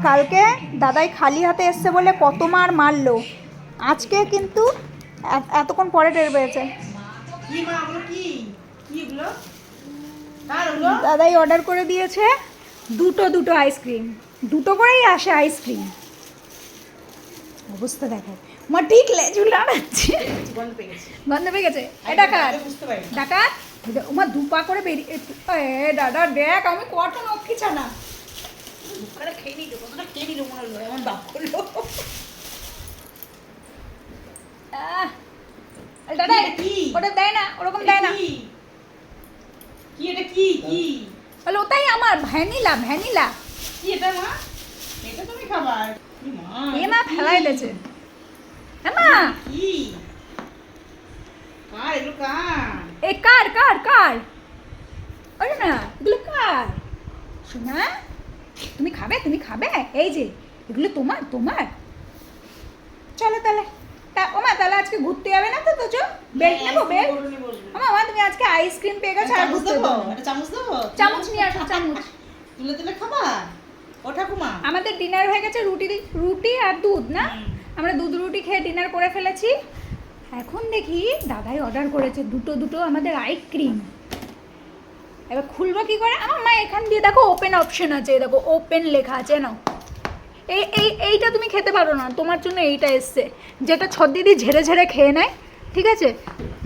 কালকে দাদাই খালি হাতে এসছে বলে কত মার মারলো, আজকে কিন্তু এতক্ষণ পরে টের পেয়েছে। দাদাই অর্ডার করে দিয়েছে দুটো আইসক্রিম, দুটো করেই আসে আইসক্রিম। অবস্থা দেখো মা, ঠিক লেজুল আনাচ্ছে, গন্ধ পেয়ে গেছে। ডাকাত ডাকাত ওমা দুপা করে বেরিয়ে, দাদা দেখ আমি কটা নক্ষী ছানা খেয়ে নিল, কতটা খেয়ে নিল মনে হলো, এমন বাপ করলো। দাদা ওটা দেয় না, ওরকম দেয় না। কি এটা, কি কি বলে ওটাই আমার ভ্যানিলা, ভ্যানিলা। কি এটা মা? এটা তুমি খাবার? এ মা ফেলাই দিয়েছে। মা কি কার এগুলো, কার এ, কার কার কার? ওরে না এগুলো কার? শোনা তুমি খাবে, তুমি খাবে? এই যে এগুলো তোমার, তোমার। চলো তাহলে ওমা, তাহলে আজকে ঘুরতে যাবে না তো? তো চো বেল্ট নেবো, বেল্ট। মা তুমি আজকে আইসক্রিম পেয়ে গেছো, আর ঘুরতে দেবো? একটা চামচ দেবো? চামচ নিয়ে আসো, চামচ। তুলে তুলে খাবা ও ঠাকুমা? আমাদের ডিনার হয়ে গেছে, রুটি আর দুধ না, আমরা দুধ রুটি খেয়ে ডিনার করে ফেলেছি। এখন দেখি দাদাই অর্ডার করেছে দুটো আমাদের আইসক্রিম। এবার খুলবো কি করে? আমার মা এখান দিয়ে দেখো ওপেন অপশন আছে, দেখো ওপেন লেখা আছে না। এইটা তুমি খেতে পারো না, তোমার জন্য এইটা এসছে, যেটা ছদ্দিদি ঝেড়ে ঝেড়ে খেয়ে নেয়। ঠিক আছে,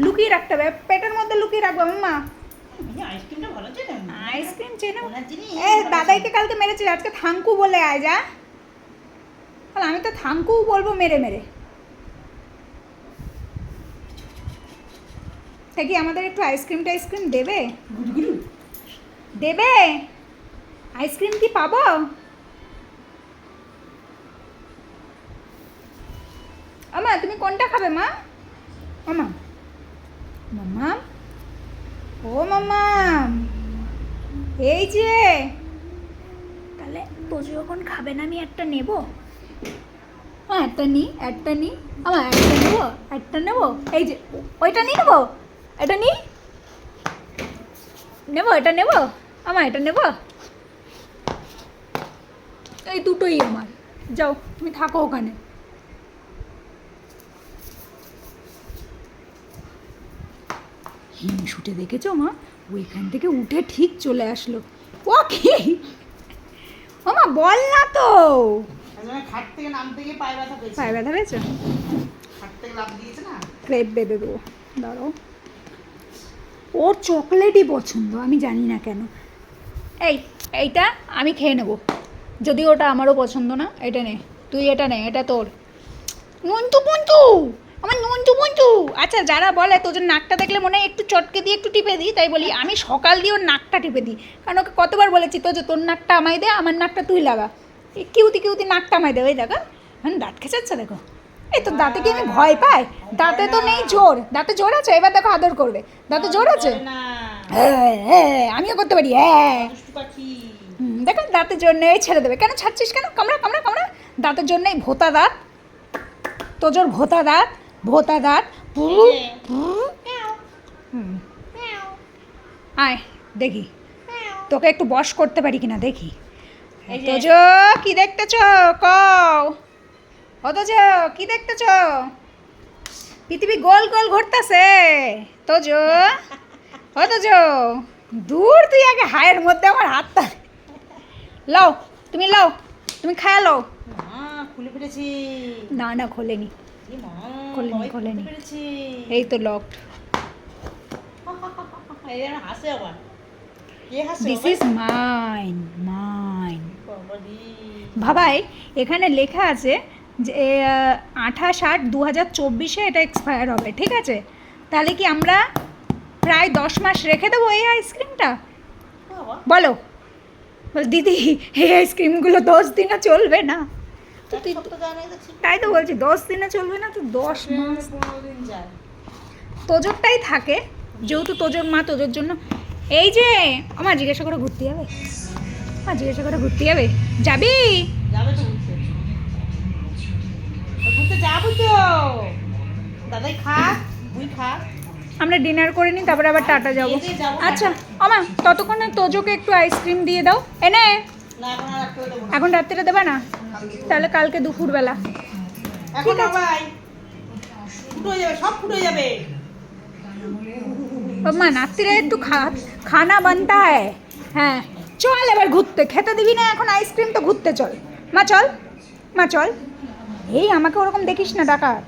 লুকিয়ে রাখতে হবে, পেটের মধ্যে লুকিয়ে রাখবো। মা আইসক্রিম চেনো? দাদাইকে কালকে মেরেছিল, আজকে থাঙ্কু বলে আয় যা। আমি তো থাঙ্কু বলবো মেরে মেরে। তা কি আমাদের একটু আইসক্রিম টাইসক্রিম দেবে? দেবে আইসক্রিম কি পাবো? আমা তুমি কোনটা খাবে মা? মামা, মামা, ও মামা, এই যে তাহলে তো যখন খাবে না আমি একটা নেব। একটা নি, একটা নি, আমার একটা নেবো, একটা নেবো। এই যে ওইটা নিয়ে নেবো, এটা নি নেবো, এটা নেবো, আমার এটা নেবো। এই দুটোই আমার, যাও তুমি থাকো ওখানে। হিংসুটে দেখেছো মা, ওইখান থেকে উঠে ঠিক চলে আসলো। ও কি ও মা, বল না তো। খাট থেকে নামতে গিয়ে পায়ে ব্যথা পেয়েছে, পায়ে ব্যথা পেয়েছে, খাট থেকে লাফ দিয়েছে না, ক্রেপ বেঁধে দেবো। দাঁড়াও, ওর চকলেটই পছন্দ, আমি জানি না কেন। এইটা আমি খেয়ে নেবো, যদি ওটা আমারও পছন্দ না। এটা নে, তুই এটা নে, এটা তোর। নন্তু পন্তু, আমার নন্তু পন্তু। আচ্ছা, যারা বলে তোদের নাকটা দেখলে মনে হয় একটু চটকে দিয়ে একটু টিপে দিই, তাই বলি আমি সকাল দিয়ে ওর নাকটা টিপে দিই, কারণ ওকে কতবার বলেছি তো যে তোর নাকটা আমায় দে, আমার নাকটা তুই লাগা। এই কিউতি নাকটা আমায় দে। ওই দেখো মানে দাঁত খেঁচাচ্ছে, দেখো। এই তোর দাঁতে কি আমি ভয় পাই? দাঁতে তো নেই জোর, দাঁতে জোর আছে, এবার দেখো আদর করবে। দাঁতে জোর আছে, হ্যাঁ আমিও করতে পারি, হ্যাঁ। দেখো দাঁতের জোর নেই, ছেড়ে দেবে কেন? ছাড়ছিস কেন? কামড়া কামড়া কামড়া। দাঁতের জন্যই ভোতা দাঁত, তোজোর ভোতা দাঁত, ভোতা দাঁত। আয় দেখি তোকে একটু বশ করতে পারি কিনা দেখি। তোজো কি দেখতেছ? কও অতজ কি দেখতেছ? পৃথিবী গোল গোল ঘুরতেছে। তোজো অতজ দূর, তুই আগে হায়ের মধ্যে আমার হাতটা লাও, তুমি লাও, তুমি খায়া লাও। খুলে ফেলেছি। না না খোলেনি, খোলেনি খোলেনি, এই তো lock. This is mine, mine. ভাবাই এখানে লেখা আছে যে 28/8/2024 এটা এক্সপায়ার হবে। ঠিক আছে, তাহলে কি আমরা প্রায় 10 মাস রেখে দেবো এই আইসক্রিমটা? বলো দিদি, এই আইসক্রিমগুলো 10 দিনও চলবে না। তাই তো বলছি 10 দিনে চলবে না, তো 10 মাস তোজোরটাই থাকে, যেহেতু তোজোর মা তোজোর জন্য। এই যে আমার জিজ্ঞাসা করে ঘুরতে যাবে, আমার জিজ্ঞাসা করে ঘুরতে যাবে, যাবি? ঘুরতে যাবো তো, দাদাই খা, তুই খা। আমরা ডিনার করে নিই, তারপরে আবার টাটা যাবো। আচ্ছা আমা ততক্ষণে তোজোকে একটু আইসক্রিম দিয়ে দাও এনে। এখন রাত্রিরে দেবে না? তাহলে কালকে দুপুরবেলা। ঠিক আছে মা, রাত্রিরে একটু খানা বানতা হ্যায়। হ্যাঁ চল এবার ঘুরতে, খেতে দিবি না এখন আইসক্রিম, তো ঘুরতে চল মা, চল মা চল। এই আমাকে ওরকম দেখিস না ডাকাত।